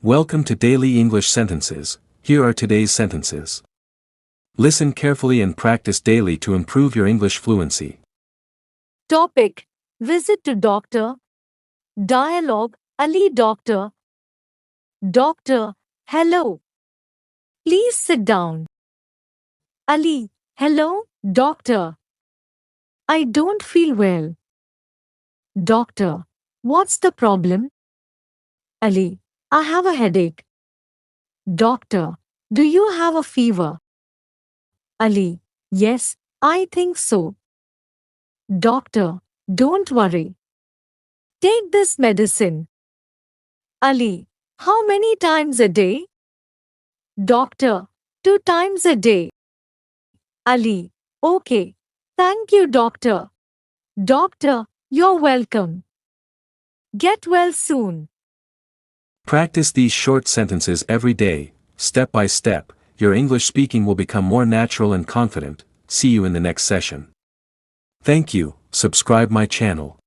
Welcome to Daily English Sentences. Here are today's sentences. Listen carefully and practice daily to improve your English fluency. Topic: Visit to doctor. Dialogue: Ali doctor. Doctor: Hello. Please sit down. Ali: Hello, doctor. I don't feel well. Doctor: What's the problem? Ali: I have a headache. Doctor: Do you have a fever? Ali: Yes, I think so. Doctor: Don't worry. Take this medicine. Ali: How many times a day? Doctor: 2 times a day. Ali: Okay. Thank you, doctor. Doctor: You're welcome. Get well soon. Practice these short sentences every day, step by step. Your English speaking will become more natural and confident. See you in the next session. Thank you. Subscribe my channel.